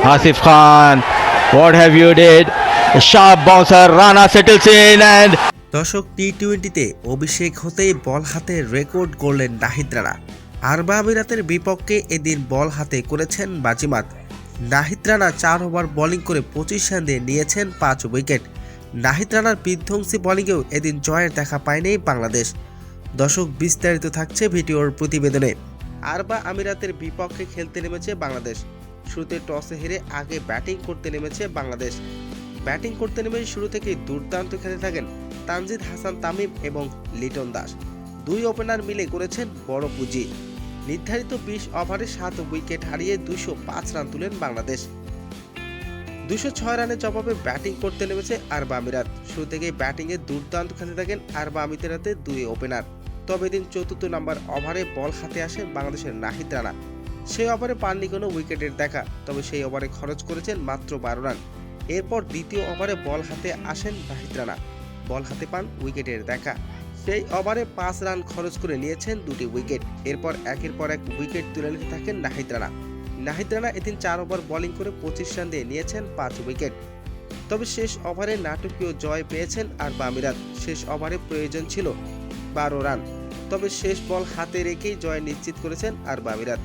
Asif Khan, what have you did? A sharp bouncer, Rana settles in and দর্শক টি-টোয়েন্টিতে অভিষেক হতেই বল হাতে record করলেন নাহিদ রানা। আরব আমিরাতের বিপক্ষে এদিন বল হাতে করেছেন বাজিমাত। নাহিদ রানা 4 ওভার বোলিং করে 25 রান দিয়ে নিয়েছেন 5 উইকেট। নাহিদ রানার বিধ্বংসী বোলিংয়েও এদিন জয়ের দেখা পায়নি বাংলাদেশ। দর্শক বিস্তারিত থাকছে ভিডিওর প্রতিবেদনে। আরব আমিরাতের বিপক্ষে খেলতে নেমেছে বাংলাদেশ। শুরুতে টসে হেরে আগে ব্যাটিং করতে নেমেছে বাংলাদেশ। ব্যাটিং করতে নেমে শুরু থেকেই দুর্দান্ত খেলে থাকেন তানজিদ হাসান তামিম এবং লিটন দাস। দুই ওপেনার মিলে করেছেন বড় পুঁজি। নির্ধারিত 20 ওভারে 7 উইকেট হারিয়ে 205 রান তুলেন বাংলাদেশ। 206 রানের জবাবে ব্যাটিং করতে নেমেছে আরব আমিরাত। শুরু থেকেই ব্যাটিংয়ে দুর্দান্ত খেলে থাকেন আরব আমিরাতের দুই ওপেনার। তবে দিন 4র্থ নম্বর ওভারে বল হাতে আসে বাংলাদেশের নাহিদ রানা। সেই ওভারে পাননি কোনো উইকেটের দেখা, তবে সেই ওভারে খরচ করেছেন মাত্র 12 রান। এরপর দ্বিতীয় ওভারে বল হাতে আসেন নাহিদ রানা। বল হাতে পান উইকেটের দেখা। সেই ওভারে 5 রান খরচ করে নিয়েছেন 2টি উইকেট। এরপর একের পর এক উইকেট তুলে নিতে থাকেন নাহিদ রানা। নাহিদ রানা এদিন 4 ওভার বোলিং করে 25 রান দিয়ে নিয়েছেন 5 উইকেট। তবে শেষ ওভারে নাটকীয় জয় পেয়েছেন আরব আমিরাত। শেষ ওভারে প্রয়োজন ছিল 12 রান, তবে শেষ বল হাতে রেখেই জয় নিশ্চিত করেছেন আরব আমিরাত।